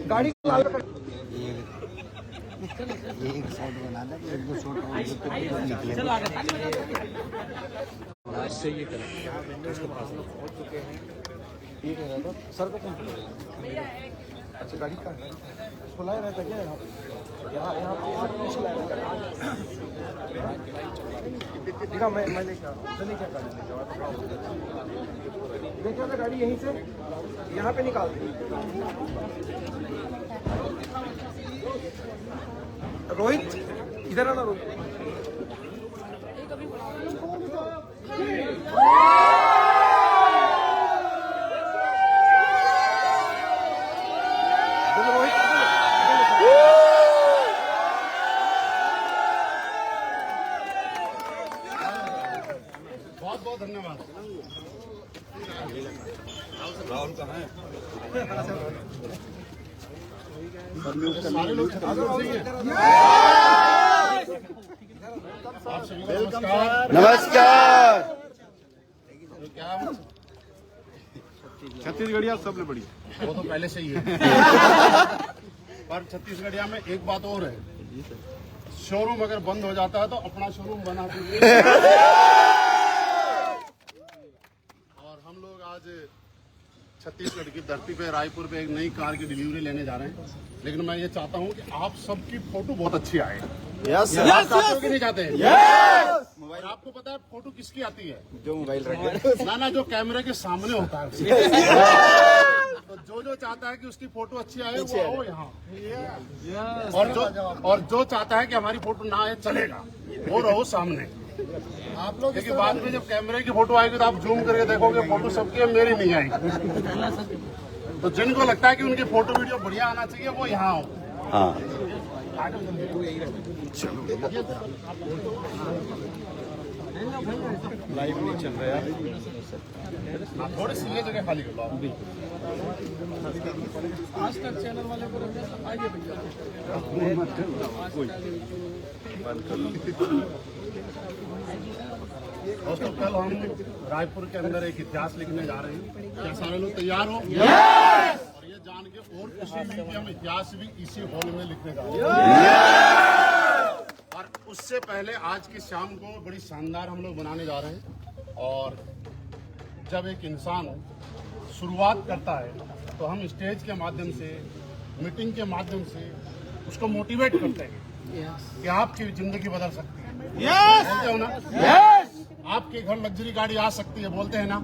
गाड़ी को लाल कर एक साइड बना दे, एक दो शॉट और निकले। से ये करें ठीक है ना सर को कौन अच्छा गाड़ी का खुला रहता क्या यहाँ यहाँ देखा मैं लेके आ रहा हूँ चलिए क्या गाड़ी लेके आ देखा था गाड़ी यहीं से यहाँ पे निकाल दी रोहित इधर आना रोहित बहुत बहुत धन्यवाद। राहुल कहाँ है? सारे लोग नमस्कार। छत्तीसगढ़िया सबसे बढ़िया, वो तो पहले से ही है। पर छत्तीसगढ़िया में एक बात और है, शोरूम अगर बंद हो जाता है तो अपना शोरूम बना दीजिए। और हम लोग आज छत्तीसगढ़ की धरती पे रायपुर पे एक नई कार की डिलीवरी लेने जा रहे हैं, लेकिन मैं ये चाहता हूँ कि आप सबकी फोटो बहुत अच्छी आए। यस आप चाहते हो कि नहीं चाहते? यस। और आपको पता है फोटो किसकी आती है? जो मोबाइल रखे ना जो कैमरे के सामने होता है। तो जो चाहता है कि उसकी फोटो अच्छी आए वो आओ यहाँ। और जो चाहता है कि हमारी फोटो ना आए चलेगा, वो रहो सामने। आप लोग देखिए बाद में जब कैमरे की फोटो आएगी तो आप जूम करके देखोगे फोटो सबकी है, मेरी नहीं आएगी। तो जिनको लगता है कि उनकी फोटो वीडियो बढ़िया आना चाहिए वो यहाँ आओ। हाँ लाइव नहीं चल रहा यार, थोड़ी सी ये जगह खाली कर लो। आज तक चैनल वाले को आइए भैया। दोस्तों कल हम रायपुर के अंदर एक इतिहास लिखने जा रहे हैं, क्या सारे लोग तैयार हो? और ये जान के और खुशी हुई कि हम इतिहास भी इसी हॉल में लिखने जा रहे हैं। और उससे पहले आज की शाम को बड़ी शानदार हम लोग बनाने जा रहे हैं। और जब एक इंसान शुरुआत करता है तो हम स्टेज के माध्यम से, मीटिंग के माध्यम से उसको मोटिवेट करते हैं कि आपकी जिंदगी बदल सकती है। बोलते हो ना? आपके घर लग्जरी गाड़ी आ सकती है, बोलते हैं ना?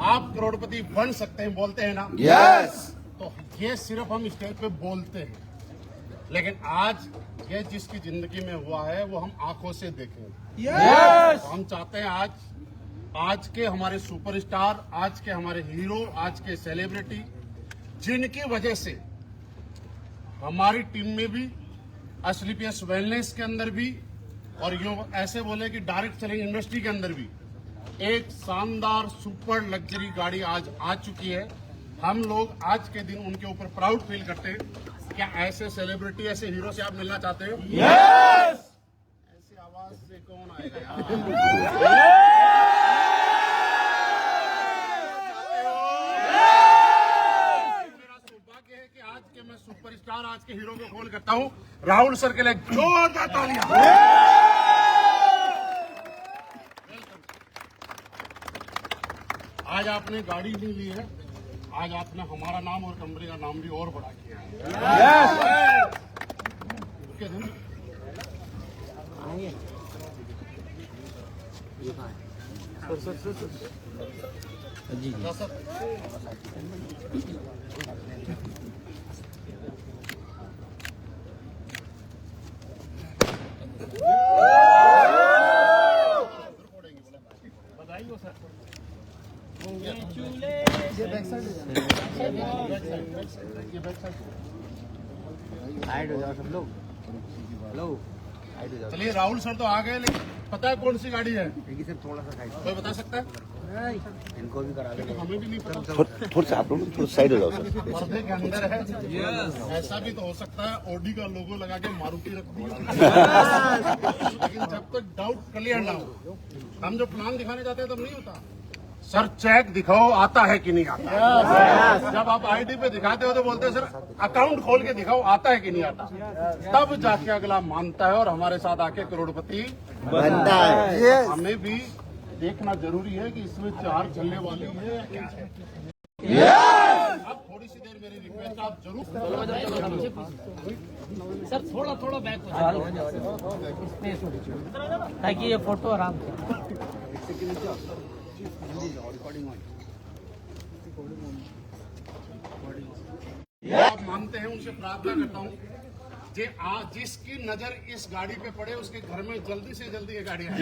आप करोड़पति बन सकते हैं, बोलते हैं ना? तो ये सिर्फ हम स्टेज पे बोलते हैं, लेकिन आज ये जिसकी जिंदगी में हुआ है वो हम आंखों से देखेंगे। तो हम चाहते हैं आज के हमारे सुपरस्टार, आज के हमारे हीरो, आज के सेलिब्रिटी, जिनकी वजह से हमारी टीम में भी, एसलीपीएस वेलनेस के अंदर भी, और यूं ऐसे बोले कि डायरेक्ट सेलिंग इंडस्ट्री के अंदर भी एक शानदार सुपर लग्जरी गाड़ी आज आ चुकी है। हम लोग आज के दिन उनके ऊपर प्राउड फील करते हैं। क्या ऐसे सेलिब्रिटी, ऐसे हीरो से आप मिलना चाहते हो? ऐसी आवाज से कौन आएगा यार? मेरा सौभाग्य है कि आज के मैं सुपरस्टार, आज के हीरो को कॉल करता हूँ। राहुल सर के लिए जोरदार तालियां। आज आपने गाड़ी नहीं ली है, आज आपने हमारा नाम और कंपनी का नाम भी और बड़ा किया है। जी बधाई हो सर। साइड हो जाओ सब लोग। हेलो साइड हो जाओ। चलिए राहुल सर तो आ गए, लेकिन पता है कौन सी गाड़ी है? देखिए सर थोड़ा सा साइड, कोई बता सकता है? इनको भी करा देंगे। हमें भी नहीं पता। थोड़ा सा आप लोग थोड़ा साइड हो जाओ सर। पर्दे के अंदर है। ऐसा भी तो हो सकता है ऑडी का लोगो लगा के मारुति रख दी। लेकिन जब तक डाउट क्लियर ना हो, हम जो प्लान दिखाने जाते हैं तब नहीं होता। सर चेक दिखाओ आता है कि नहीं आता। जब आप आईडी पे दिखाते हो तो बोलते हैं सर अकाउंट खोल के दिखाओ आता है कि नहीं आता, तब जाके अगला मानता है और हमारे साथ आके करोड़पति बनता है। हमें भी देखना जरूरी है कि इसमें 4 चलने वाली है या क्या है। अब थोड़ी सी देर मेरी रिक्वेस्ट आप जरूर सर थोड़ा बैक हो ताकि ये फोटो आराम से। आप मानते हैं उनसे प्रार्थना करता हूँ जिसकी नजर इस गाड़ी पे पड़े उसके घर में जल्दी से जल्दी ये गाड़ी आए।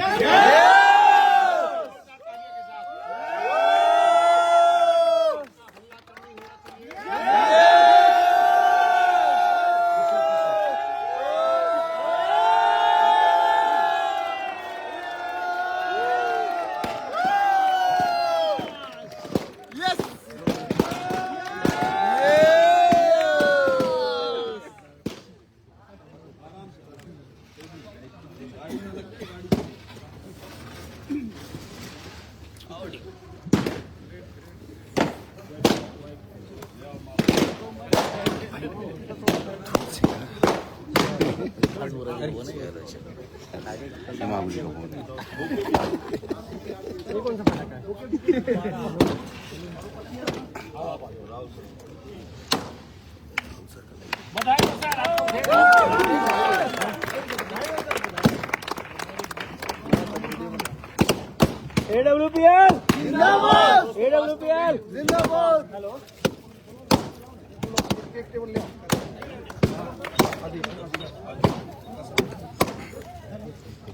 AWPL जिंदाबाद, AWPL जिंदाबाद। हेलो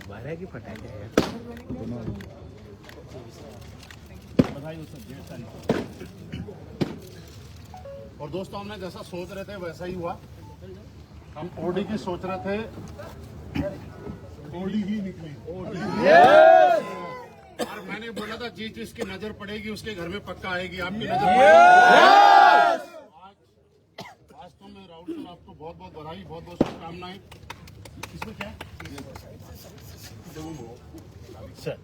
बारह की फटाके हैं। और दोस्तों हमने जैसा सोच रहे थे वैसा ही हुआ। हम ओडी की सोच रहे थे, ओडी ही निकली। और मैंने बोला था जिसकी नजर पड़ेगी उसके घर में पक्का आएगी। आपकी नजर आज वास्तव में राहुल सर आपको बहुत बहुत बधाई, बहुत बहुत शुभकामनाएं। इसमें क्या है सर?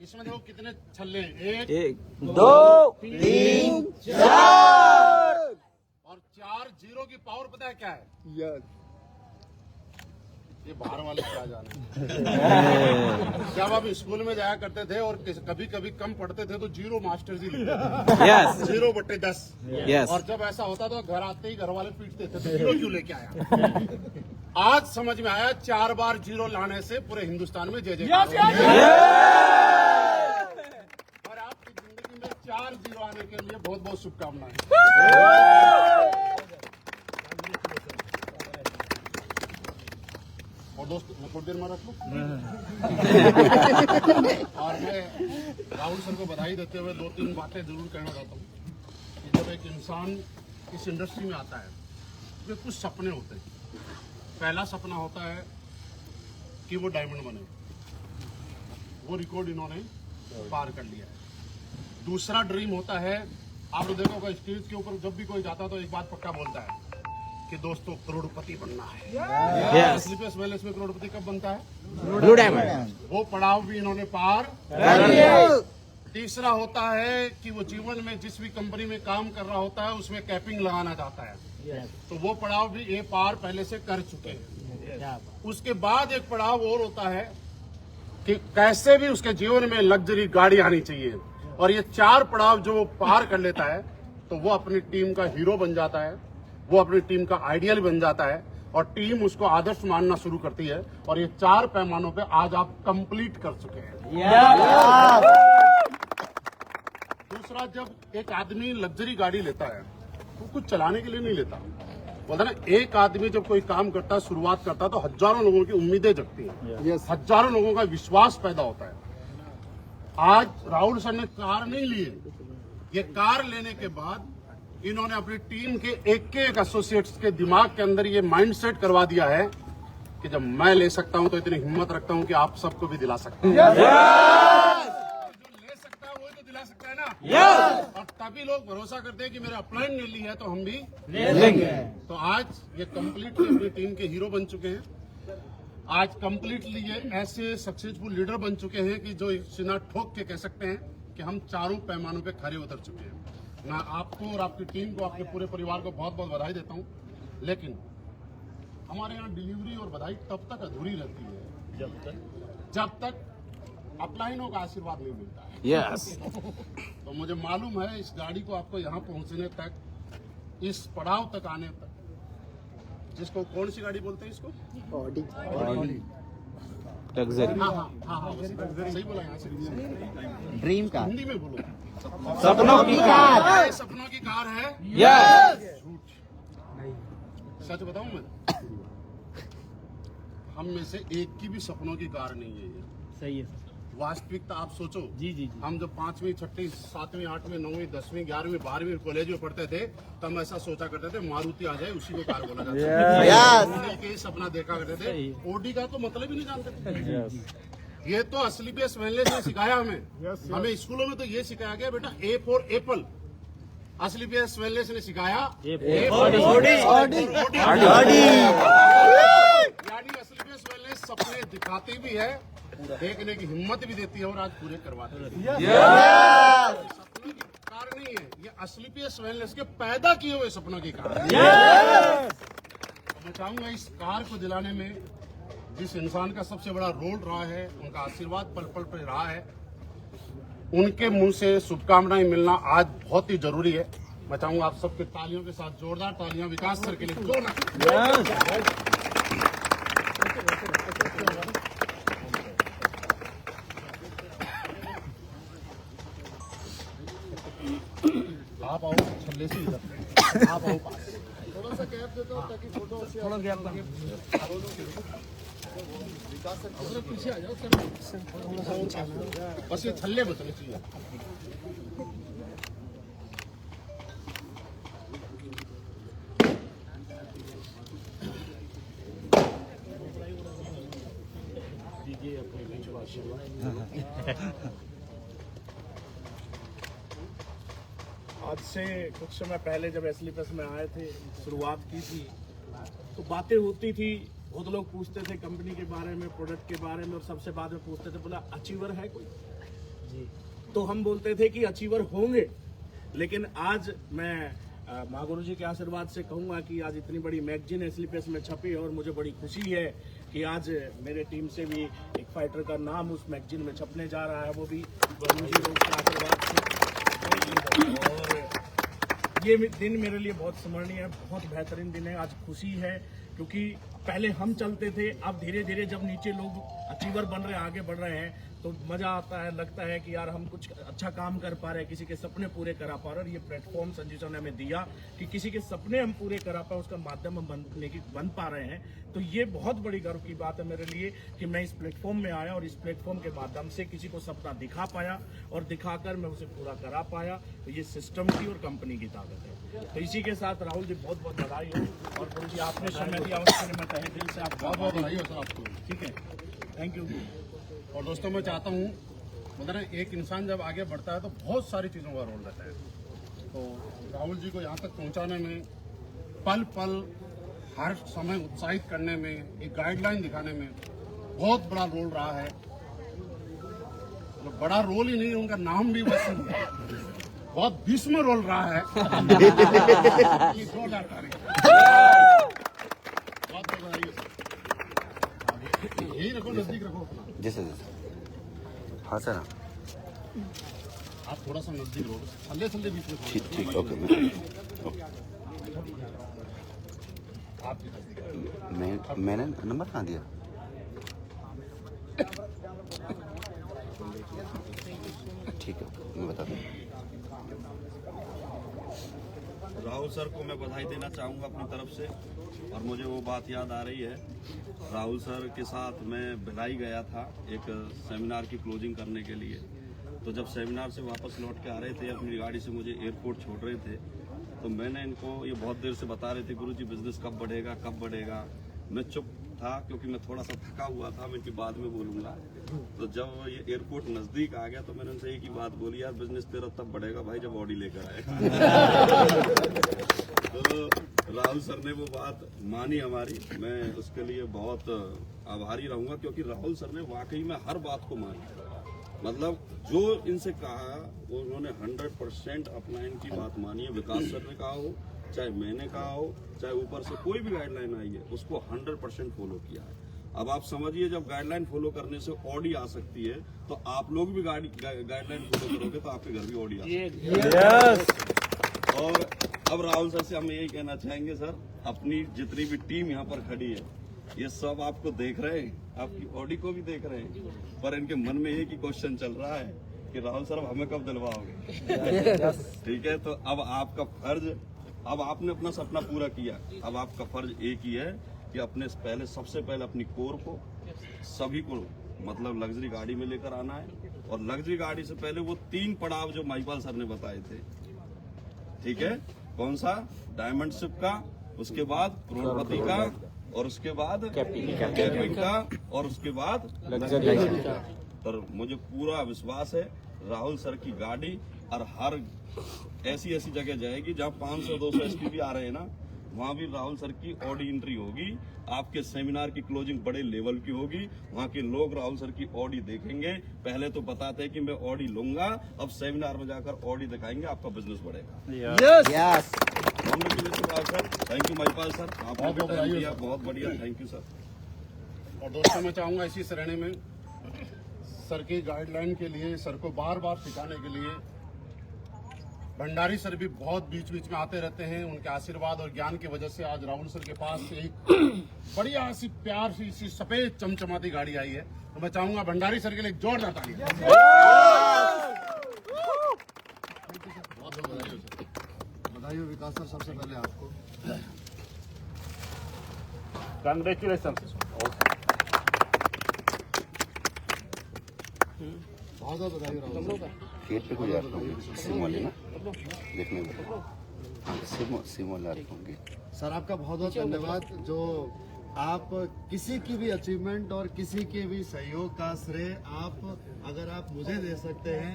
इसमें देखो कितने छल्ले हैं, 1 2 3 4 और 4 जीरो की पावर पता है क्या है? ये बाहर वाले क्या जाने। जब आप स्कूल में जाया करते थे और कभी कभी कम पढ़ते थे तो जीरो मास्टर जी लिखते थे, 0/10। और जब ऐसा होता तो घर आते ही घर वाले पीटते थे, तो जीरो क्यों लेके आया? आज समझ में आया 4 बार जीरो लाने से पूरे हिंदुस्तान में जय और आपकी जिंदगी में 4 जीरो आने के लिए बहुत बहुत शुभकामनाएं। और दोस्तों मैं थोड़ी देर में रख लूं। और मैं राहुल सर को बधाई देते हुए 2-3 बातें जरूर कहना चाहता हूँ कि जब एक इंसान इस इंडस्ट्री में आता है तो कुछ सपने होते हैं। पहला सपना होता है कि वो डायमंड बने, वो रिकॉर्ड इन्होंने पार कर लिया है। दूसरा ड्रीम होता है, आप देखो होगा स्टेज के ऊपर जब भी कोई जाता तो एक बात पक्का बोलता है कि दोस्तों करोड़पति बनना है। स्लीपर्स पैलेस में करोड़पति कब बनता है? Blue diamond. वो पड़ाव भी इन्होंने पार कर लिया। तीसरा होता है कि वो जीवन में जिस भी कंपनी में काम कर रहा होता है उसमें कैपिंग लगाना चाहता है, तो वो पड़ाव भी ये पार पहले से कर चुके हैं। उसके बाद एक पड़ाव और होता है कि कैसे भी उसके जीवन में लग्जरी गाड़ी आनी चाहिए। और ये 4 पड़ाव जो वो पार कर लेता है तो वो अपनी टीम का हीरो बन जाता है, वो अपनी टीम का आइडियल बन जाता है और टीम उसको आदर्श मानना शुरू करती है। और ये 4 पैमानों पे आज आप कंप्लीट कर चुके हैं। दूसरा, जब एक आदमी लग्जरी गाड़ी लेता है वो कुछ चलाने के लिए नहीं लेता, बोलता ना, एक आदमी जब कोई काम करता है, शुरुआत करता है तो हजारों लोगों की उम्मीदें जगती हैं, हजारों लोगों का विश्वास पैदा होता है। आज राहुल सर ने कार नहीं लिए, ये कार लेने के बाद इन्होंने अपनी टीम के एक एसोसिएट्स के दिमाग के अंदर ये माइंडसेट करवा दिया है कि जब मैं ले सकता हूं तो इतनी हिम्मत रखता हूं कि आप सबको भी दिला सकता हूं। जो ले सकता है वो तो दिला सकता है ना। और तभी लोग भरोसा करते हैं कि मेरा अपलाइन ने ली है तो हम भी लेंगे। तो आज ये कंप्लीटली अपनी टीम के हीरो बन चुके हैं। आज कंप्लीटली ये ऐसे सक्सेसफुल लीडर बन चुके हैं कि जो सीना ठोक के कह सकते हैं कि हम चारों पैमानों पे खरे उतर चुके हैं। मैं आपको और आपकी टीम को, आपके पूरे परिवार को बहुत बहुत बधाई देता हूँ। लेकिन हमारे यहाँ डिलीवरी और बधाई तब तक अधूरी रहती है जब तक अपलाइनों का आशीर्वाद नहीं मिलता है। यस। तो मुझे मालूम है इस गाड़ी को आपको यहाँ पहुँचने तक, इस पड़ाव तक आने तक, जिसको कौन सी गाड़ी बोलते हैं इसको? ऑडी। लग्जरी। हाँ, सही बोला यहाँ से। Dream car. हिंदी में बोलो। सपनों की कार। ये सपनों की कार है। यस। झूठ। सच बताऊं मैं, हम में से एक की भी सपनों की कार नहीं है ये। सही है। वास्तविकता आप सोचो। जी जी। हम जब 5वीं, 6वीं, 7वीं, 8वीं, 9वीं, 10वीं, 11वीं, 12वीं कॉलेज में पढ़ते थे तो हम ऐसा सोचा करते थे मारुति आ जाए उसी को कार बोला जाता Yes. था। के सपना देखा करते थे। ओडी का तो मतलब ही नहीं जानते थे। ये तो असली पे वेलनेस ने सिखाया हमें। हमें स्कूलों में तो ये सिखाया गया बेटा ए फॉर एप्पल। असली पे वेलनेस ने सिखाया यानी असली पे वेलनेस सपने दिखाती भी है, देखने की हिम्मत भी देती है और आज पूरे करवाती है। सपनों की कार नहीं है ये, असली पे वेलनेस के पैदा किए हुए सपनों की कार है। मैं चाहूंगा इस कार को दिलाने में जिस इंसान का सबसे बड़ा रोल रहा है, उनका आशीर्वाद पल पल पर रहा है, उनके मुंह से शुभकामनाएं मिलना आज बहुत ही जरूरी है। मैं चाहूंगा आप सबके तालियों के साथ जोरदार तालियां विकास सर के लिए दो ना। आप आओ छल्ले से इधर, आप आओ पास। थोड़ा सा गैप देता हूं ताकि फोटो थोड़ा गैप लगे। पीछे आ जाओ सर, बस ये छल्ले बचने चाहिए। आज से कुछ समय पहले जब एसलीपस में आए थे, शुरुआत की थी, तो बातें होती थी। बहुत लोग पूछते थे कंपनी के बारे में, प्रोडक्ट के बारे में, और सबसे बाद में पूछते थे बोला अचीवर है कोई जी। तो हम बोलते थे कि अचीवर होंगे। लेकिन आज मैं महागुरु जी के आशीर्वाद से कहूँगा कि आज इतनी बड़ी मैगजीन एसलीपस में छपी और मुझे बड़ी खुशी है कि आज मेरे टीम से भी एक फाइटर का नाम उस मैगजीन में छपने जा रहा है, वो भी गुरु जी के आशीर्वाद से। और ये दिन मेरे लिए बहुत स्मरणीय है, बहुत बेहतरीन दिन है। आज खुशी है क्योंकि पहले हम चलते थे, अब धीरे धीरे जब नीचे लोग अचीवर बन रहे हैं, आगे बढ़ रहे हैं, तो मजा आता है, लगता है कि यार हम कुछ अच्छा काम कर पा रहे हैं, किसी के सपने पूरे करा पा रहे हैं। और ये प्लेटफॉर्म संजीव सर ने हमें दिया कि किसी के सपने हम पूरे करा पाए, उसका माध्यम हम बन पा रहे हैं। तो ये बहुत बड़ी गर्व की बात है मेरे लिए कि मैं इस प्लेटफॉर्म में आया और इस प्लेटफॉर्म के माध्यम से किसी को सपना दिखा पाया और दिखाकर मैं उसे पूरा करा पाया। तो ये सिस्टम की और कंपनी की ताकत है। तो इसी के साथ राहुल जी बहुत बहुत बधाई हो, और गुरु जी आपने समय दिया उसके लिए मैं तहे दिल से आपको बहुत बहुत बधाई हो सर आपको। ठीक है, थैंक यू। और दोस्तों मैं चाहता हूँ, मतलब एक इंसान जब आगे बढ़ता है तो बहुत सारी चीज़ों का रोल रहता है। तो राहुल जी को यहाँ तक पहुँचाने में, पल पल हर समय उत्साहित करने में, एक गाइडलाइन दिखाने में बहुत बड़ा रोल रहा है। तो बड़ा रोल ही नहीं, उनका नाम भी बस बहुत भीष्म रोल रहा है। ये जोरदार तारीफ। बहुत बहुत बधाई हो सर। यही रखो, नजदीक रखो अपना। जैसे हाँ सर, आप थोड़ा सा नजदीक रहो, थल्ले थल्ले बीच में। ठीक ठीक, ओके। आप मैंने नंबर कहाँ दिया? ठीक है, मैं बता दूँ। राहुल सर को मैं बधाई देना चाहूँगा अपनी तरफ से। और मुझे वो बात याद आ रही है, राहुल सर के साथ मैं भिलाई गया था एक सेमिनार की क्लोजिंग करने के लिए। तो जब सेमिनार से वापस लौट के आ रहे थे, अपनी गाड़ी से मुझे एयरपोर्ट छोड़ रहे थे, तो मैंने इनको ये बहुत देर से बता रहे थे, गुरुजी बिजनेस कब बढ़ेगा कब बढ़ेगा। मैं था, क्योंकि मैं थोड़ा सा थका हुआ था, मैं इनकी बाद में बोलूंगा। तो जब ये एयरपोर्ट नजदीक आ गया तो मैंने उनसे एक ही बात बोली, यार बिजनेस तेरा तब बढ़ेगा भाई जब ऑडी लेकर आएगा। तो राहुल सर ने वो बात मानी हमारी, मैं उसके लिए बहुत आभारी रहूंगा, क्योंकि राहुल सर ने वाकई में हर बात को माना। मतलब जो इनसे कहा उन्होंने 100% अपना इनकी बात मानी है। विकास सर ने कहा हो, चाहे मैंने कहा हो, चाहे ऊपर से कोई भी गाइडलाइन आई है, उसको 100% फॉलो किया है। अब आप समझिए, जब गाइडलाइन फॉलो करने से ऑडी आ सकती है, तो आप लोग भी गाइडलाइन फॉलो करोगे तो आपके घर भी ऑडी आ सकती है। और अब राहुल सर से हम यही कहना चाहेंगे, सर अपनी जितनी भी टीम यहाँ पर खड़ी है, ये सब आपको देख रहे हैं, आपकी ऑडी को भी देख रहे हैं, पर इनके मन में एक ही क्वेश्चन चल रहा है कि राहुल सर हमें कब दिलवाओगे। ठीक है, तो अब आपका फर्ज, अब आपने अपना सपना पूरा किया, अब आपका फर्ज एक ही है कि अपने सबसे पहले अपनी कोर को, सभी को मतलब लग्जरी गाड़ी में लेकर आना है। और लग्जरी गाड़ी से पहले वो 3 पड़ाव जो महिपाल सर ने बताए थे, ठीक है, कौन सा, डायमंड शिप का, उसके बाद करोड़पति का, और उसके बाद कैप्टन का, और उसके बाद लग्जरी का। तो मुझे पूरा विश्वास है राहुल सर की गाड़ी और हर ऐसी जगह जाएगी जहां 500-200 एसपी आ रहे हैं ना, वहां भी राहुल सर की ऑडी एंट्री होगी। आपके सेमिनार की क्लोजिंग बड़े लेवल की होगी, वहां के लोग राहुल सर की ऑडी देखेंगे। पहले तो बताते हैं कि मैं ऑडी लूंगा, अब सेमिनार में जाकर ऑडी दिखाएंगे, आपका बिजनेस बढ़ेगा। Yes thank you Mahipal sir, आपने भी टाइम दिया, बहुत बढ़िया, थैंक यू सर। और दोस्तों मैं चाहूंगा इसी श्रेणी में सर की गाइडलाइन के लिए, सर को बार बार सिखाने के लिए भंडारी सर भी बहुत बीच बीच में आते रहते हैं। उनके आशीर्वाद और ज्ञान की वजह से आज राहुल सर के पास एक बढ़िया सी प्यार सी सफेद चमचमाती गाड़ी आई है। तो मैं चाहूंगा भंडारी सर के लिए जोरदार ताली। बधाई हो विकास सर, सबसे पहले आपको कांग्रेचुलेशन। बहुत बहुत बधाई हो राहुल सर। गेट पे कोई आता होंगे, सिम वाले ना देखने में, हाँ सिम वाले आते होंगे। सर आपका बहुत बहुत धन्यवाद, जो आप किसी की भी अचीवमेंट और किसी के भी सहयोग का श्रेय अगर आप मुझे दे सकते हैं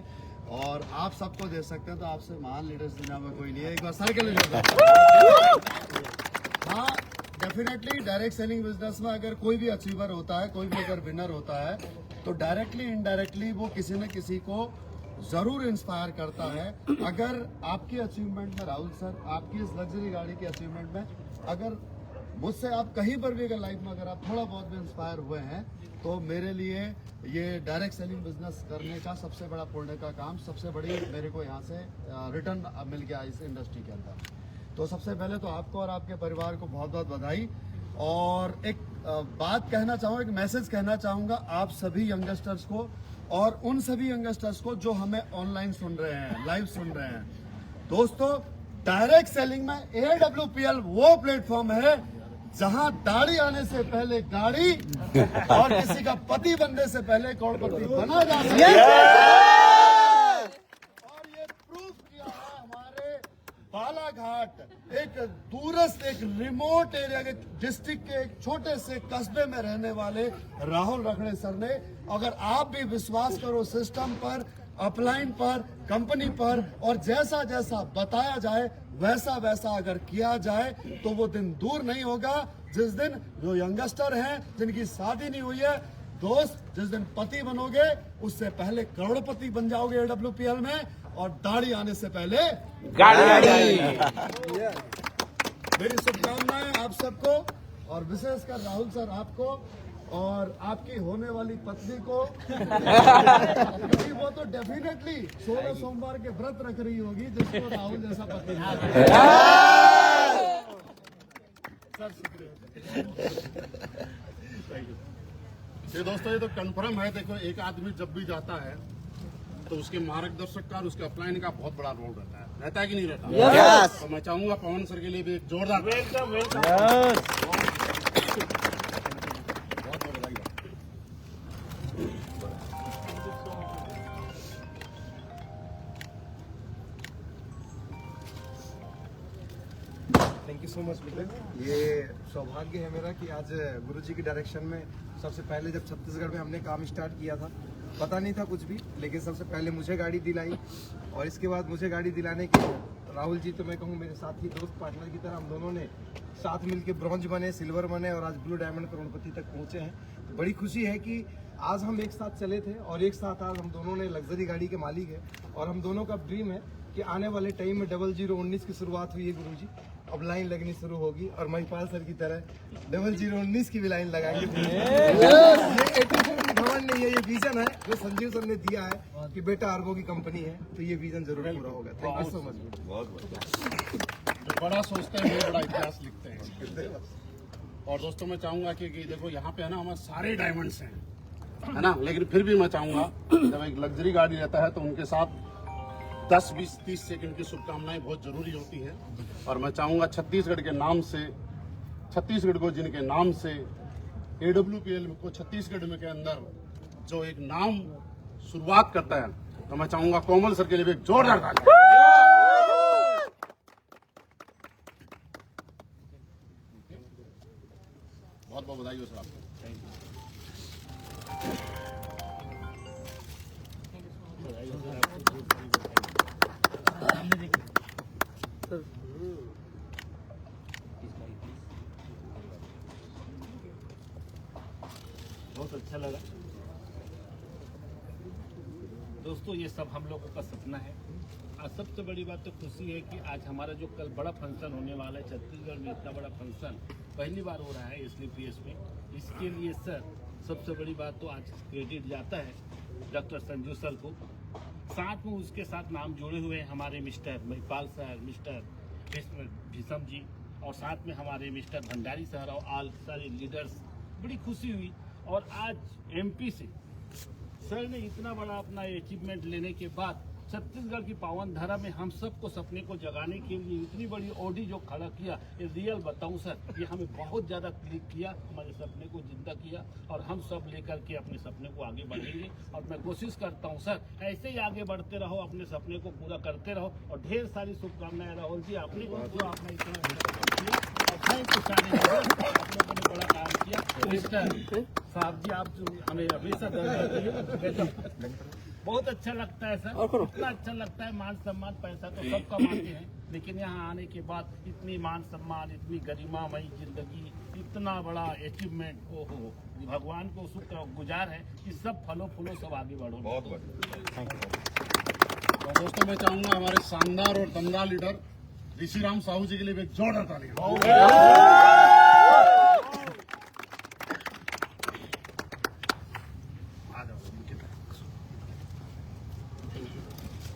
और आप सबको दे सकते हैं, तो आपसे महान लीडर्स दुनिया में कोई नहीं है। एक बार सर के लिए हाँ, डेफिनेटली डायरेक्ट सेलिंग बिजनेस में अगर कोई भी अचीवर होता है, कोई भी अगर विनर होता है, तो डायरेक्टली इनडायरेक्टली वो किसी न किसी को जरूर इंस्पायर करता है। अगर आपकी अचीवमेंट में राहुल सर, आपकी इस लग्जरी गाड़ी की अचीवमेंट में अगर मुझसे आप कहीं पर भी अगर लाइफ में अगर आप थोड़ा बहुत भी इंस्पायर हुए हैं, तो मेरे लिए ये डायरेक्ट सेलिंग बिजनेस करने का सबसे बड़ा पुण्य का काम, सबसे बड़ी मेरे को यहाँ से रिटर्न मिल गया इस इंडस्ट्री के अंदर। तो सबसे पहले तो आपको और आपके परिवार को बहुत बहुत बधाई। और एक बात कहना चाहूँगा, एक मैसेज कहना चाहूँगा आप सभी यंगस्टर्स को और उन सभी यंगस्टर्स को जो हमें ऑनलाइन सुन रहे हैं, लाइव सुन रहे हैं। दोस्तों, डायरेक्ट सेलिंग में AWPL वो प्लेटफॉर्म है जहां दाढ़ी आने से पहले गाड़ी और किसी का पति बनने से पहले करोड़पति बना जा सकता है। और ये प्रूफ किया है हमारे बालाघाट, एक दूरस्थ, एक रिमोट एरिया के डिस्ट्रिक्ट के एक छोटे से कस्बे में रहने वाले राहुल रखड़े सर ने। अगर आप भी विश्वास करो सिस्टम पर, अपलाइन पर, कंपनी पर, और जैसा जैसा बताया जाए वैसा वैसा अगर किया जाए, तो वो दिन दूर नहीं होगा जिस दिन जो यंगस्टर हैं जिनकी शादी नहीं हुई है, दोस्त, जिस दिन पति बनोगे उससे पहले करोड़पति बन जाओगे AWPL में, और दाढ़ी आने से पहले गाड़ी। मेरी शुभकामनाएं आप सबको, और विशेषकर राहुल सर आपको और आपकी होने वाली पत्नी को, क्योंकि वो तो डेफिनेटली 16 सोमवार के व्रत रख रही होगी जिसको राहुल जैसा पति सर। ये दोस्तों, ये तो कंफर्म है। देखो, एक आदमी जब भी जाता है तो उसके मार्गदर्शक का और उसके अपलाइन का बहुत बड़ा रोल रहता है कि नहीं रहता? Yes. तो मैं चाहूंगा पवन सर के लिए भी एक जोरदार welcome. Thank you so much मित्र। ये सौभाग्य है मेरा कि आज गुरुजी की डायरेक्शन में सबसे पहले जब छत्तीसगढ़ में हमने काम स्टार्ट किया था, पता नहीं था कुछ भी, लेकिन सबसे पहले मुझे गाड़ी दिलाई और इसके बाद मुझे गाड़ी दिलाने के राहुल जी तो मैं कहूँ मेरे साथी दोस्त पार्टनर की तरह हम दोनों ने साथ मिलके ब्रॉन्ज बने, सिल्वर बने और आज ब्लू डायमंड करोड़पति तक पहुँचे हैं। तो बड़ी खुशी है कि आज हम एक साथ चले थे और एक साथ आज हम दोनों ने लग्जरी गाड़ी के मालिक है और हम दोनों का ड्रीम है कि आने वाले टाइम में 0019 की शुरुआत हुई है गुरुजी, अब लाइन लगनी शुरू होगी और महिपाल सर की तरह 0019 की भी लाइन लगाएंगे। ये 84 घमंड नहीं है, ये विजन है जो संजीव सर ने दिया है कि बेटा आर्गो की कंपनी है, तो ये विजन जरूर पूरा होगा। Thank you so much. जो बड़ा सोचते हैं वो बड़ा इतिहास लिखते हैं। और दोस्तों मैं चाहूंगा कि देखो यहाँ पे है ना हमारे सारे डायमंड्स हैं, है ना, लेकिन फिर भी मैं चाहूंगा जब एक लग्जरी गाड़ी रहता है तो उनके साथ 10, 20, 30 सेकंड की शुभकामनाएं बहुत जरूरी होती हैं। और मैं चाहूंगा छत्तीसगढ़ के नाम से, छत्तीसगढ़ को जिनके नाम से AWPL को छत्तीसगढ़ में के अंदर जो एक नाम शुरुआत करता है, तो मैं चाहूंगा कोमल सर के लिए भी एक जोरदार ताली। बहुत बहुत बधाई हो सर आपको। बहुत अच्छा लगा दोस्तों, ये सब हम लोगों का सपना है। और सबसे बड़ी बात तो खुशी है कि आज हमारा जो कल बड़ा फंक्शन होने वाला है, छत्तीसगढ़ में इतना बड़ा फंक्शन पहली बार हो रहा है SLPS में। इसके लिए सर सबसे बड़ी बात तो आज क्रेडिट जाता है डॉक्टर संजू सर को, साथ में उसके साथ नाम जोड़े हुए हैं हमारे mister Mahipal sir, mister Bhisham ji और साथ में हमारे मिस्टर भंडारी सर और ऑल सारे लीडर्स। बड़ी खुशी हुई। और आज MP से सर ने इतना बड़ा अपना अचीवमेंट लेने के बाद छत्तीसगढ़ की पावन धरा में हम सबको सपने को जगाने के लिए इतनी बड़ी ऑडी जो खड़ा किया, ये रियल बताऊं सर, ये हमें बहुत ज़्यादा क्लिक किया, हमारे सपने को जिंदा किया और हम सब लेकर के अपने सपने को आगे बढ़ेंगे। और मैं कोशिश करता हूं सर ऐसे ही आगे बढ़ते रहो, अपने सपने को पूरा करते रहो और ढेर सारी शुभकामनाएं राहुल जी आपने जो आपने इतना थैंक यू सारे आप लोगों ने बड़ा काम किया। मिस्टर साहब जी आप जो हमें हमेशा बहुत अच्छा लगता है सर, इतना अच्छा लगता है। मान सम्मान पैसा तो सब कमाते हैं, लेकिन यहाँ आने के बाद इतनी मान सम्मान, इतनी गरिमामयी जिंदगी, इतना बड़ा अचीवमेंट, ओहो भगवान को शुक्र गुजार है कि सब फलों फूलों सब आगे बढ़ो। बहुत और दोस्तों मैं चाहूंगा हमारे शानदार और दमदार लीडर ऋषि राम साहू जी के लिए भी एक जोरदार ताली।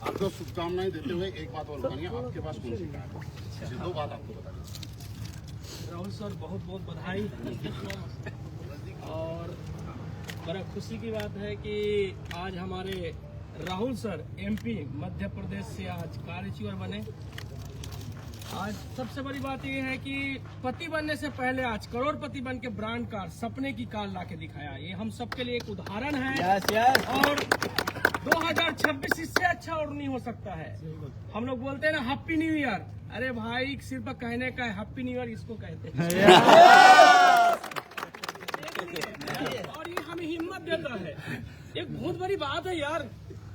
आपको शुभकामनाएं देते हुए एक बात और बताइए, आपके पास कौन सी कार है? दो बात आपको बताइए। राहुल सर बहुत बहुत बधाई और बड़ा खुशी की बात है कि आज हमारे राहुल सर MP मध्य प्रदेश से आज कार्यचीवर बने। आज सबसे बड़ी बात यह है कि पति बनने से पहले आज करोड़पति बन के ब्रांड कार, सपने की कार ला के दिखाया। ये हम सबके लिए एक उदाहरण है। और 2026 इससे अच्छा और नहीं हो सकता है। हम लोग बोलते हैं ना हैप्पी न्यू ईयर, अरे भाई सिर्फ कहने का है, हैप्पी न्यू ईयर इसको कहते हैं। और ये हमें हिम्मत देता है। एक बहुत बड़ी बात है यार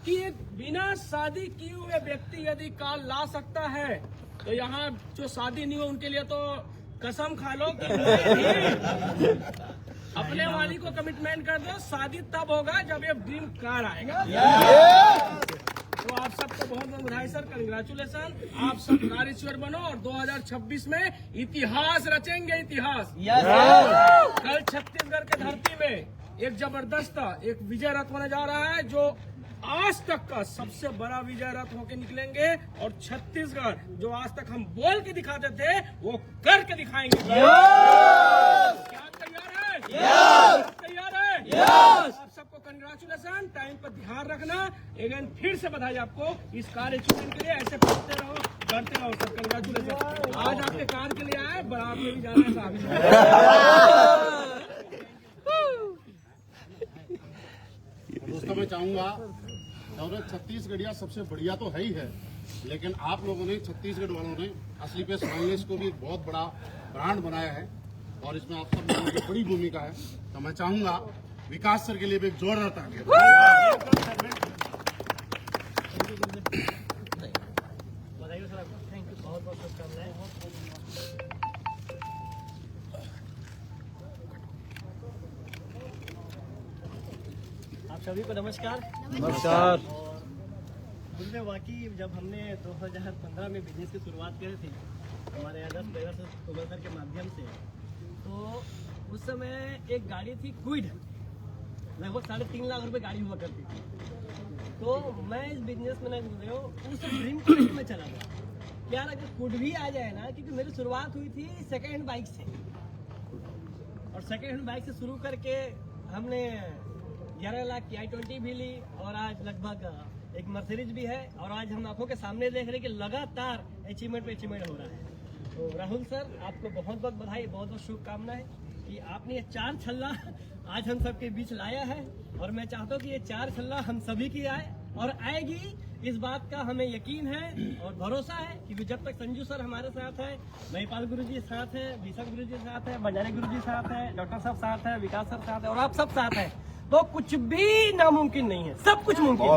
कि एक बिना शादी किए हुए व्यक्ति यदि कार ला सकता है, तो यहाँ जो शादी नहीं हो उनके लिए तो कसम खा लो कि अपने वाली को कमिटमेंट कर दो, शादी तब होगा जब ये ड्रीम कार आएगा। तो आप सबको बहुत बहुत बधाई सर, कंग्रेचुलेसन। आप सब कार्यचीवर बनो और 2026 में इतिहास रचेंगे, इतिहास। कल छत्तीसगढ़ के धरती में एक जबरदस्त एक विजय रथ होने जा रहा है, जो आज तक का सबसे बड़ा विजय रथ होके निकलेंगे और छत्तीसगढ़ जो आज तक हम बोल के दिखाते थे वो करके दिखाएंगे। क्या तैयार है? तैयार है? आप सबको कंग्रेचुलेसन। टाइम पर ध्यान रखना। एक फिर से बधाई आपको इस कार्य के लिए। ऐसे पढ़ते रहो, करते रहो सर। कंग्रेचुलेसन। आज आपके कार के लिए आए, बारात में भी जाना है साहब। दोस्तों मैं चाहूंगा, छत्तीसगढ़िया सबसे बढ़िया तो है ही है, लेकिन आप लोगों ने, छत्तीसगढ़ वालों ने असली पेस फाइनलिस्ट को भी एक बहुत बड़ा ब्रांड बनाया है और इसमें आप सब लोगों की बड़ी भूमिका है। तो मैं चाहूंगा विकास सर के लिए भी एक जोरदार तालियां। बधाई सर आपको, थैंक यू, बहुत बहुत शुभकामनाएं। आप सभी को नमस्कार। नमस्कार। मुझे वाकई जब हमने 2015 में बिजनेस की शुरुआत की थी हमारे आदर्श ड्राइवर से कुमार सर के माध्यम से, तो उस समय एक गाड़ी थी क्विड, लगभग 3.5 लाख रुपए गाड़ी हुआ करती थी। तो मैं इस बिजनेस में नहीं उस ड्रीम क्विड में चला गया यार, अगर क्विड भी आ जाए ना, क्योंकि मेरी शुरुआत हुई थी सेकेंड हैंड बाइक से, और सेकेंड हैंड बाइक से शुरू करके हमने 11 लाख की i20 भी ली और आज लगभग एक मर्सिडीज भी है, और आज हम आंखों के सामने देख रहे हैं कि लगातार अचीवमेंट पे अचीवमेंट हो रहा है। तो राहुल सर, आपको बहुत बहुत बधाई, बहुत बहुत शुभकामनाएं कि आपने ये 4 छल्ला आज हम सबके बीच लाया है, और मैं चाहता हूँ कि ये 4 छल्ला हम सभी की आए और आएगी, इस बात का हमें यकीन है और भरोसा है कि जब तक संजू सर हमारे साथ है, महिपाल गुरु जी साथ है, विशक गुरु जी साथ है, भंडारी गुरु जी साथ है, डॉक्टर साहब साथ है, विकास सर साथ है और आप सब साथ हैं, तो कुछ भी नामुमकिन नहीं है, सब कुछ मुमकिन है,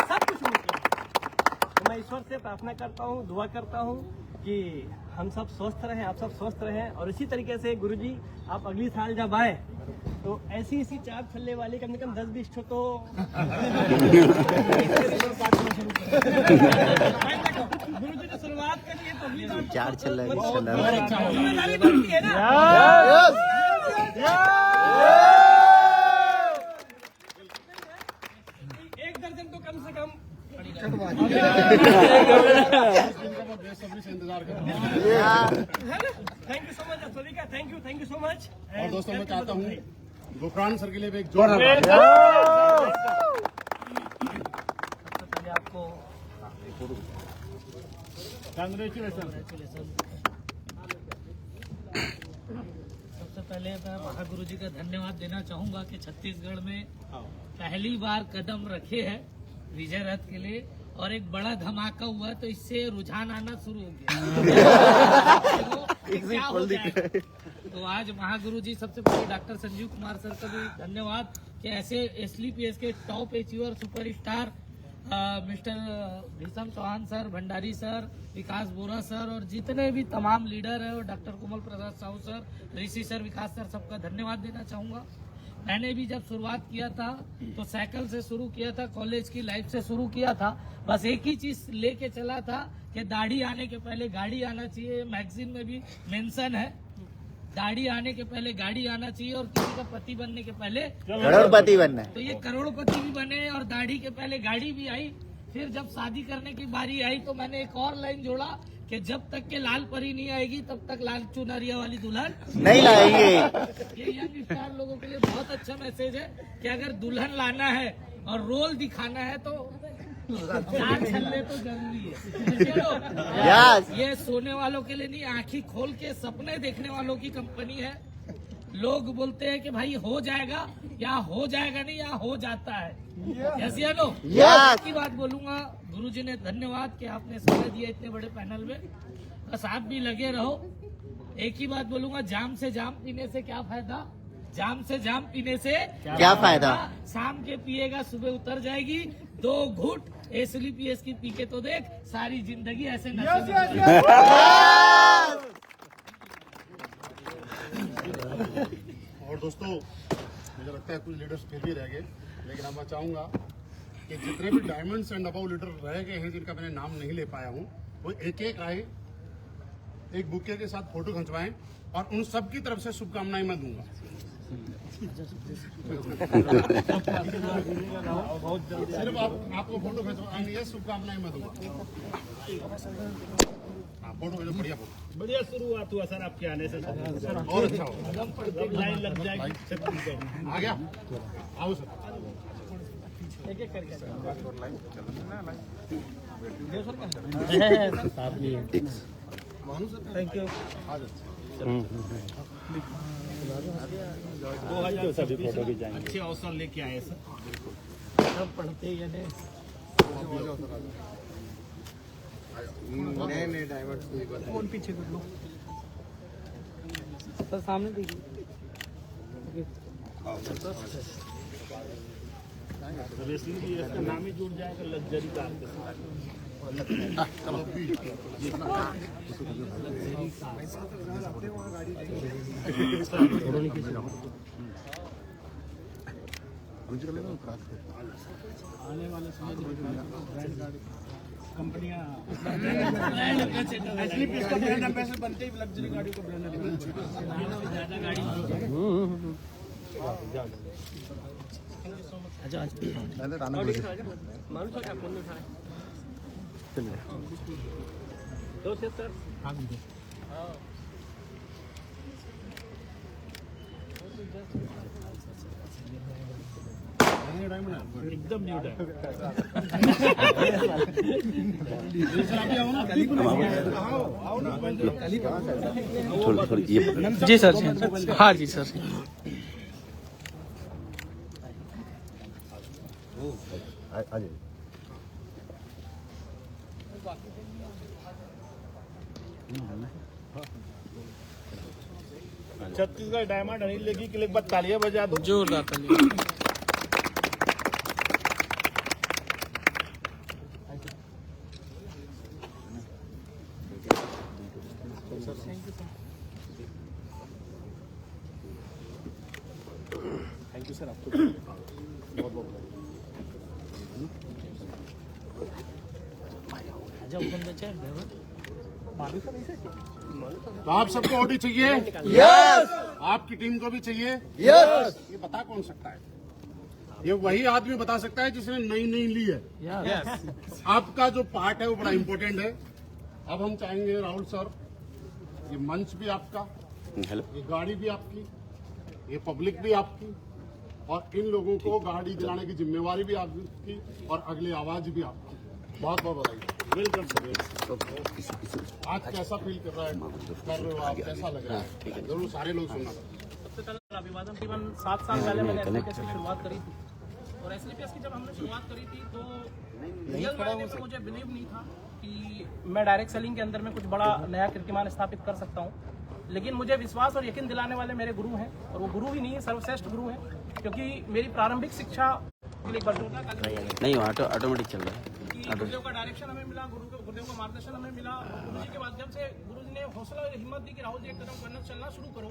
सब कुछ मुमकिन है। तो मैं ईश्वर से प्रार्थना करता हूँ, दुआ करता हूँ कि हम सब स्वस्थ रहें, आप सब स्वस्थ रहें, और इसी तरीके से गुरुजी आप अगली साल जब आए तो ऐसी 4 छल्ले वाली कम से कम 10-20 ठो तो गुरुजी ने शुरुआत करी है, तो अगली बार 4 छल्ला जिम्मेदारी बनती है ना। एक दर्जन तो कम से कम बेसब्री से इंतजार कर रहा हूं। थैंक यू सो मच आप सभी का, थैंक यू सो मच। और दोस्तों मैं चाहता हूँ गुफरान सर के लिए भी एक जोरदार सबसे पहले आपको कांग्रेचुलेशन। सबसे पहले मैं महागुरु जी का धन्यवाद देना चाहूंगा कि छत्तीसगढ़ में पहली बार कदम रखे हैं विजय रथ के लिए, और एक बड़ा धमाका हुआ, तो इससे रुझान आना शुरू हो गया। तो क्या हो जाएगा? तो आज महागुरु जी, सबसे पहले डॉक्टर संजीव कुमार सर का भी धन्यवाद कि ऐसे SLPS के top achiever superstar mister Bhisham Chauhan sir, Bhandari sir, Vikas Bora sir और जितने भी तमाम लीडर है, और doctor Komal Prasad Sahu sir, Rishi sir, Vikas sir, सबका धन्यवाद देना चाहूंगा। मैंने भी जब शुरुआत किया था तो साइकिल से शुरू किया था, कॉलेज की लाइफ से शुरू किया था, बस एक ही चीज लेके चला था कि दाढ़ी आने के पहले गाड़ी आना चाहिए। मैगजीन में भी मेंशन है, दाढ़ी आने के पहले गाड़ी आना चाहिए, और किसी का पति बनने के पहले करोड़पति बनना है। तो ये करोड़पति भी बने और दाढ़ी के पहले गाड़ी भी आई। फिर जब शादी करने की बारी आई तो मैंने एक और लाइन जोड़ा कि जब तक के लाल परी नहीं आएगी तब तक लाल चुनरिया वाली दुल्हन नहीं लाएंगे। ये यंग स्टार लोगों के लिए बहुत अच्छा मैसेज है कि अगर दुल्हन लाना है और रोल दिखाना है तो 4 छल्ले तो जरूरी है। यस। ये सोने वालों के लिए नहीं, आंखें खोल के सपने देखने वालों की कंपनी है। लोग बोलते हैं कि भाई हो जाएगा, या हो जाएगा नहीं, या हो जाता है। ऐसी है नो। एक ही बात बोलूंगा, गुरुजी ने धन्यवाद कि आपने समय दिया इतने बड़े पैनल में, बस आप भी लगे रहो। एक ही बात बोलूंगा, जाम से जाम पीने से क्या फायदा, जाम से जाम पीने से क्या फायदा? शाम के पिएगा सुबह उतर जाएगी, 2 घूट SLPS की पी के तो देख, सारी जिंदगी ऐसे नशे में। और दोस्तों मुझे लगता है कुछ लीडर्स फिर भी रह गए, लेकिन अब मैं चाहूंगा कि जितने भी डायमंड्स एंड अबव लीडर रह गए हैं जिनका मैंने नाम नहीं ले पाया हूँ, वो एक आए, एक बुके के साथ फोटो खिंचवाएं, और उन सब की तरफ से शुभकामनाएं मैं दूंगा। सिर्फ आपको फोटो खिंचवानी है, शुभकामनाएं मैं दूंगा। फोटो बढ़िया फोटो, बढ़िया शुरुआत हुआ सर आपके आने से, और अच्छा हो। लाइन लग जाएगी। आ गया, आओ सर। एक एक करके थैंक यू। अच्छे अवसर लेके आए सर। सब पढ़ते ही है नए नए ड्राइवर्स को भी बताइए। फोन पीछे कर लो सर, सामने देखिए। बेसिकली इसका नाम ही जुड़ जाएगा लग्जरी कार के साथ। आने वाले समय में ब्रांड गाड़ी कंपनियां एसलीप इसका ब्रांड एम्बेसडर बनते ही लग्जरी गाड़ी को ब्रांड एम्बेसडर ज्यादा गाड़ी। मालूम था क्या फोन में उठाया? दो से सर एकदम न्यू टाइम। जी सर, हाँ जी सर। छत्तीसगढ़ डायमंड अनिल लेगी के लिए एक बार तालियां बजा दो। जोरदार तालियां। थैंक यू सर, आपको बहुत बहुत तो आप सबको ओटी चाहिए? यस। आपकी टीम को भी चाहिए? यस। ये बता कौन सकता है? ये वही आदमी बता सकता है जिसने नई नई ली है। यस। आपका जो पार्ट है वो बड़ा इम्पोर्टेंट है। अब हम चाहेंगे राहुल सर, ये मंच भी आपका, ये गाड़ी भी आपकी, ये पब्लिक भी आपकी, और इन लोगों को गाड़ी दिलाने की जिम्मेवारी भी आपकी, और अगली आवाज भी आपकी। बहुत बहुत बधाई। Welcome sir. आज कैसा फील कर रहे हो आप? कैसा लग रहा है? जरूर सारे लोग सुनना। सबसे पहले अभिवादन। तकरीबन 7 साल पहले मैंने एसलीपीएस की शुरुआत करी थी, और एसलीपीएस की जब हमने शुरुआत करी थी तो रियल मायने में मुझे बिलीव नहीं था कि मैं डायरेक्ट सेलिंग के अंदर में कुछ बड़ा नया कीर्तिमान स्थापित कर सकता हूँ। लेकिन मुझे विश्वास और यकीन दिलाने वाले मेरे गुरु हैं, और वो गुरु ही नहीं है, सर्वश्रेष्ठ गुरु हैं, क्योंकि मेरी प्रारंभिक शिक्षा नहीं ऑटोमेटिक चल रहा है। गुरुदेव का डायरेक्शन हमें मिला, गुरुदेव का मार्गदर्शन हमें मिला। गुरु जी के माध्यम से गुरु जी ने हौसला और हिम्मत दी कि राहुल जी एक कदम करना चलना शुरू करो,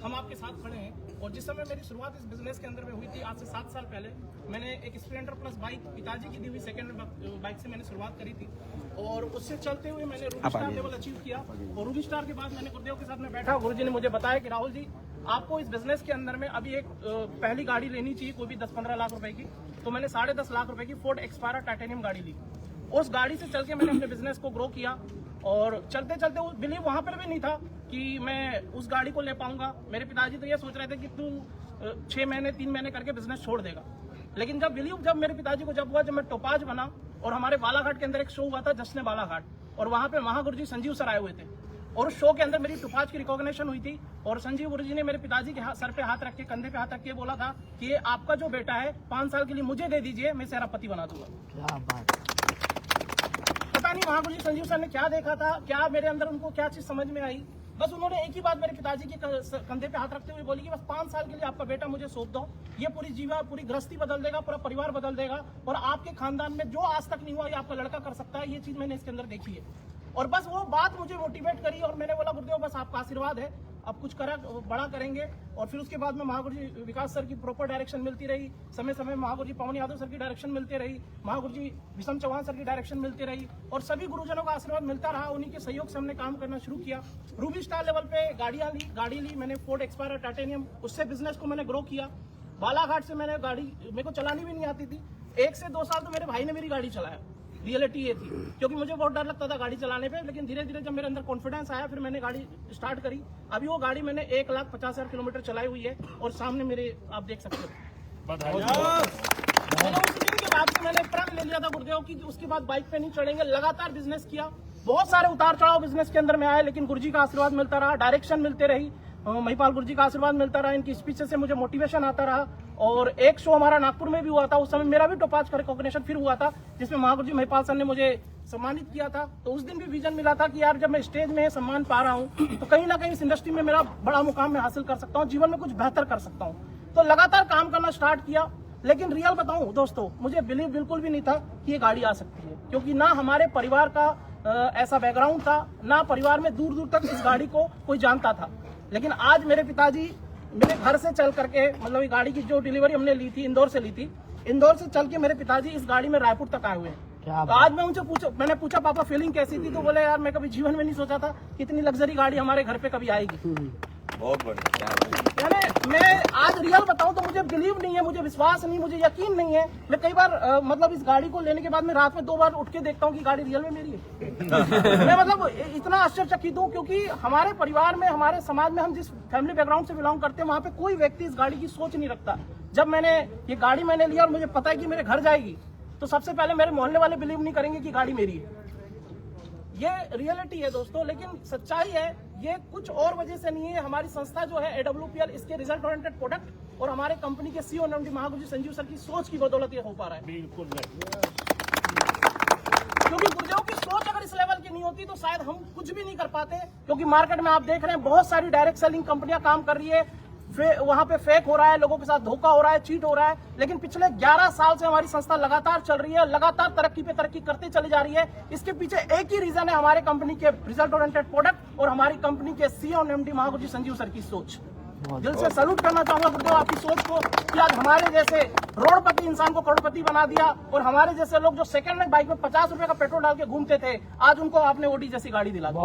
हम आपके साथ खड़े हैं। और जिस समय मेरी शुरुआत इस बिजनेस के अंदर में हुई थी, आज से 7 साल पहले, मैंने एक स्प्लेंडर प्लस बाइक पिताजी की दी हुई सेकंड बाइक से मैंने शुरुआत करी थी, और उससे चलते हुए मैंने रूबी स्टार लेवल अचीव किया। और रूबी स्टार के बाद मैंने गुरुदेव के साथ में बैठा, गुरु जी ने मुझे बताया कि राहुल जी आपको इस बिजनेस के अंदर में अभी एक पहली गाड़ी लेनी चाहिए, कोई भी 10-15 लाख रुपए की। तो मैंने 10.5 लाख रुपए की फोर्ड एक्सपायरा टाइटेनियम गाड़ी ली। उस गाड़ी से चल के मैंने अपने बिजनेस को ग्रो किया, और चलते चलते वो बिलीव वहां पर भी नहीं था कि मैं उस गाड़ी को ले पाऊंगा। मेरे पिताजी तो ये सोच रहे थे कि तू 6 महीने 3 महीने करके बिजनेस छोड़ देगा। लेकिन जब मेरे पिताजी को जब मैं टोपाज बना, और हमारे बालाघाट के अंदर एक शो हुआ था जश्न बालाघाट, और वहां पे महागुरु जी संजीव सर आए हुए थे, और उस शो के अंदर मेरी टोपाज की रिकॉग्निशन हुई थी। और संजीव गुरु जी ने मेरे पिताजी के सर पे हाथ रख के, कंधे पे हाथ रख के बोला था कि ये आपका जो बेटा है 5 साल के लिए मुझे दे दीजिए, मैं सेनापति बना दूंगा। पता नहीं महागुरु जी संजीव सर ने क्या देखा था, क्या मेरे अंदर उनको क्या चीज समझ में आई। बस उन्होंने एक ही बात मेरे पिताजी के कंधे पे हाथ रखते हुए बोली कि बस 5 साल के लिए आपका बेटा मुझे सौंप दो, ये पूरी गृहस्थी बदल देगा, पूरा परिवार बदल देगा, और आपके खानदान में जो आज तक नहीं हुआ ये आपका लड़का कर सकता है। ये चीज मैंने इसके अंदर देखी है, और बस वो बात मुझे मोटिवेट करी, और मैंने बोला गुरुदेव बस आपका आशीर्वाद है, अब कुछ बड़ा करेंगे। और फिर उसके बाद में महागुरु जी विकास सर की प्रॉपर डायरेक्शन मिलती रही, समय समय महागुरु जी पवन यादव सर की डायरेक्शन मिलती रही, महागुरु जी विषम चौहान सर की डायरेक्शन मिलती रही, और सभी गुरुजनों का आशीर्वाद मिलता रहा। उन्हीं के सहयोग से हमने काम करना शुरू किया। रूबी स्टार लेवल पे गाड़ी ली मैंने, फोर्ड एक्सपायरा टाइटेनियम, उससे बिजनेस को मैंने ग्रो किया। बालाघाट से मैंने गाड़ी, मेरे को चलानी भी नहीं आती थी, 1 से 2 साल तो मेरे भाई ने मेरी गाड़ी चलाया। रियलिटी ये थी, क्योंकि मुझे बहुत डर लगता था गाड़ी चलाने पे, लेकिन धीरे धीरे जब मेरे अंदर कॉन्फिडेंस आया, फिर मैंने गाड़ी स्टार्ट करी। अभी वो गाड़ी मैंने 1,50,000 किलोमीटर चलाई हुई है, और सामने मेरे आप देख सकते हो। मैंने उस दिन के बाद से मैंने प्रण ले लिया था गुरुदेव की उसके बाद बाइक पे नहीं चढ़ेंगे। लगातार बिजनेस किया, बहुत सारे उतार चढ़ाव बिजनेस के अंदर में आए, लेकिन गुरुजी का आशीर्वाद मिलता रहा, डायरेक्शन मिलते रही। महिपाल गुरुजी का आशीर्वाद मिलता रहा, इनकी स्पीचेस से मुझे मोटिवेशन आता रहा। और एक शो हमारा नागपुर में भी हुआ था, उस समय मेरा भी टॉप 5 का रिकॉग्निशन फिर हुआ था, जिसमें महागुरुजी महिपाल सर ने मुझे सम्मानित किया था। तो उस दिन भी विजन मिला था कि यार जब मैं स्टेज में सम्मान पा रहा हूँ तो कहीं ना कहीं इस इंडस्ट्री में मेरा बड़ा मुकाम मैं हासिल कर सकता हूँ, जीवन में कुछ बेहतर कर सकता हूँ। तो लगातार काम करना स्टार्ट किया। लेकिन रियल बताऊं दोस्तों, मुझे बिलीव बिल्कुल भी नहीं था कि ये गाड़ी आ सकती है, क्योंकि ना हमारे परिवार का ऐसा बैकग्राउंड था, ना परिवार में दूर दूर तक इस गाड़ी को कोई जानता था। लेकिन आज मेरे पिताजी मेरे घर से चल करके, मतलब ये गाड़ी की जो डिलीवरी हमने ली थी, इंदौर से ली थी, इंदौर से चल के मेरे पिताजी इस गाड़ी में रायपुर तक आए हुए हैं। तो आज मैं उनसे मैंने पूछा पापा फीलिंग कैसी थी, तो बोले यार मैं कभी जीवन में नहीं सोचा था कि इतनी लग्जरी गाड़ी हमारे घर पे कभी आएगी। बहुत बढ़िया। यानी मैं आज रियल बताऊं तो मुझे बिलीव नहीं है, मुझे विश्वास नहीं, मुझे यकीन नहीं है। मैं कई बार मतलब इस गाड़ी को लेने के बाद मैं रात में 2 बार उठ के देखता हूं कि गाड़ी रियल में मेरी है। मैं मतलब इतना आश्चर्यचकित हूं, क्योंकि हमारे परिवार में, हमारे समाज में, हम जिस फैमिली बैकग्राउंड से बिलोंग करते हैं, वहां पे कोई व्यक्ति इस गाड़ी की सोच नहीं रखता। जब मैंने ये गाड़ी मैंने लिया और मुझे पता है कि मेरे घर जाएगी, तो सबसे पहले मेरे मोहल्ले वाले बिलीव नहीं करेंगे कि गाड़ी मेरी है। ये रियलिटी है दोस्तों, लेकिन सच्चाई है, ये कुछ और वजह से नहीं है। हमारी संस्था जो है AWPL, इसके रिजल्ट ओरिएंटेड प्रोडक्ट और हमारे कंपनी के CEO and MD Mahaguruji Sanjeev sir की सोच की बदौलत ये हो पा रहा है। बिल्कुल क्योंकि गुरुदेव की सोच अगर इस लेवल की नहीं होती तो शायद हम कुछ भी नहीं कर पाते। क्योंकि मार्केट में आप देख रहे हैं बहुत सारी डायरेक्ट सेलिंग कंपनियां काम कर रही है, वहां पे फेक हो रहा है, लोगों के साथ धोखा हो रहा है, चीट हो रहा है। लेकिन पिछले 11 साल से हमारी संस्था लगातार चल रही है, लगातार तरक्की पे तरक्की करते चली जा रही है। इसके पीछे एक ही रीजन है, हमारे कंपनी के रिजल्ट ओरिएंटेड प्रोडक्ट और हमारी कंपनी के CEO और MD महागुरुजी संजीव सर की सोच। दिल से सैल्यूट करना चाहूंगा गुरुदेव आपकी सोच को, कि आज हमारे जैसे रोडपति इंसान को करोड़पति बना दिया, और हमारे जैसे लोग जो सेकंड हैंड बाइक में 50 रुपए का पेट्रोल डाल के घूमते थे, आज उनको आपने ओडी जैसी गाड़ी दिला दी।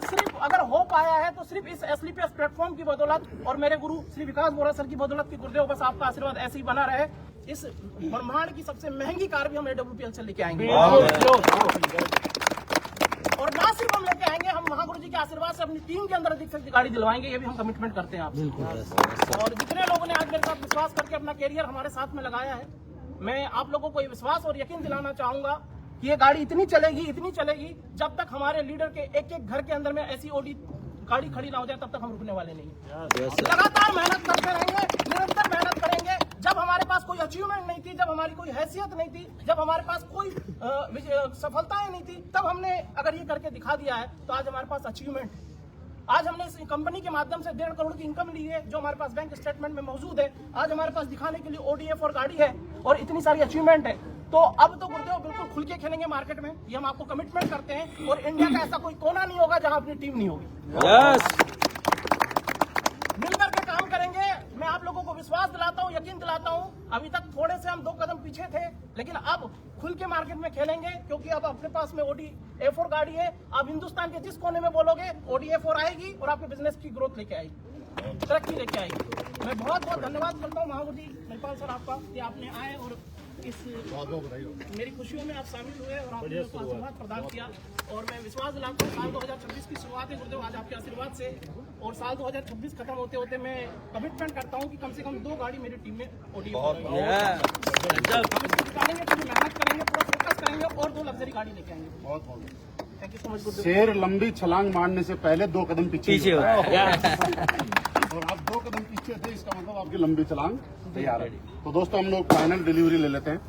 सिर्फ अगर हो पाया है तो सिर्फ इस SLPS प्लेटफॉर्म की बदौलत और मेरे गुरु श्री विकास बोरा सर की बदौलत की। गुरुदेव बस आपका आशीर्वाद ऐसे ही बना रहे। इस ब्रह्मांड की सबसे महंगी कार भी हम AWPL से लेके आएंगे, और ना सिर्फ हम लेके आएंगे, हम महागुरुजी के आशीर्वाद से अपनी टीम के अंदर अधिक से अधिक गाड़ी दिलवाएंगे। ये भी हम कमिटमेंट करते हैं आपसे। और जितने लोगों ने आज मेरे साथ विश्वास करके अपना कैरियर हमारे साथ में लगाया है, मैं आप लोगों को ये विश्वास और यकीन दिलाना चाहूंगा कि ये गाड़ी इतनी चलेगी जब तक हमारे लीडर के एक एक घर के अंदर में ऐसी ओडी गाड़ी खड़ी ना हो जाए, तब तक हम रुकने वाले नहीं। लगातार मेहनत करते रहेंगे, निरंतर मेहनत करेंगे। जब हमारे पास कोई अचीवमेंट नहीं थी, जब हमारी कोई हैसियत नहीं थी, जब हमारे पास कोई सफलताएं नहीं थी, तब हमने अगर ये करके दिखा दिया है तो आज हमारे पास अचीवमेंट। आज हमने इस कंपनी के माध्यम से 1.5 करोड़ की इनकम ली है, जो हमारे पास बैंक स्टेटमेंट में मौजूद है। आज हमारे पास दिखाने के लिए ODF और गाड़ी है और इतनी सारी अचीवमेंट है। तो अब तो गुरुदेव बिल्कुल खुल के खेलेंगे मार्केट में, ये हम आपको कमिटमेंट करते हैं। और इंडिया का ऐसा कोई कोना नहीं होगा जहां अपनी टीम नहीं होगी। मिलकर के काम करेंगे। मैं आप लोगों को विश्वास दिलाता हूँ, यकीन दिलाता हूँ। अभी तक थोड़े से हम 2 कदम पीछे थे, लेकिन अब खुल के मार्केट में खेलेंगे, क्योंकि अब अपने पास में OD A4 गाड़ी है। आप हिंदुस्तान के जिस कोने में बोलोगे OD A4 आएगी और आपके बिजनेस की ग्रोथ लेके आएगी, तरक्की लेके आएगी। मैं बहुत बहुत धन्यवाद करता हूँ महागुरुजी महिपाल सर आपका, कि आपने आए और इस मेरी खुशियों में आप शामिल हुए और आपने मुझको आशीर्वाद प्रदान किया। और मैं विश्वास दिलाता हूँ साल 2026 की शुरुआत है गुरुदेव आज आपके आशीर्वाद से, और साल 2026 खत्म होते होते मैं कमिटमेंट करता हूँ कि कम से कम 2 गाड़ी मेरी टीम में OD हम इसको निकालेंगे, पूरी मेहनत करेंगे, पूरा फोकस करेंगे और 2 लग्जरी गाड़ी लेके आएंगे। थैंक यू सो मच गुरुदेव। शेर लंबी छलांग मारने से पहले 2 कदम पीछे और आप 2 कदम पीछे थे, इसका मतलब आपकी लंबी छलांग तैयार है। तो दोस्तों हम लोग फाइनल डिलीवरी ले लेते हैं।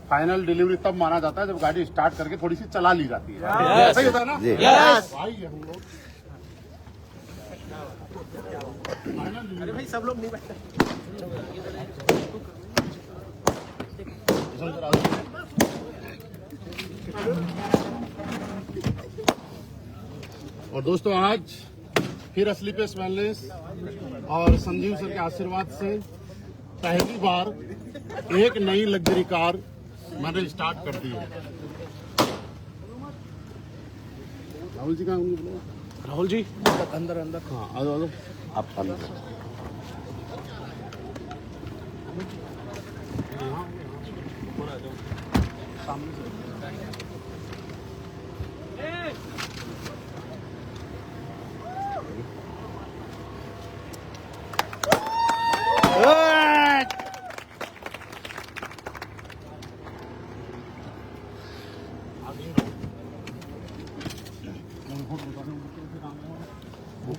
फाइनल डिलीवरी तब माना जाता है जब गाड़ी स्टार्ट करके थोड़ी सी चला ली जाती है। सही होता है ना? भाई हम लोग अरे भाई सब लोग नहीं बैठते। और दोस्तों आज फिर SLPS वेलनेस और संजीव सर के आशीर्वाद से पहली बार एक नई लग्जरी कार मैंने स्टार्ट कर दी है। राहुल जी कहाँ? राहुल जी अंदर हाँ आ जाओ आप अंदर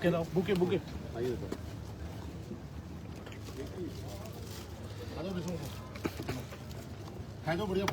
बुके लाओ, बुके बुके है तो बढ़िया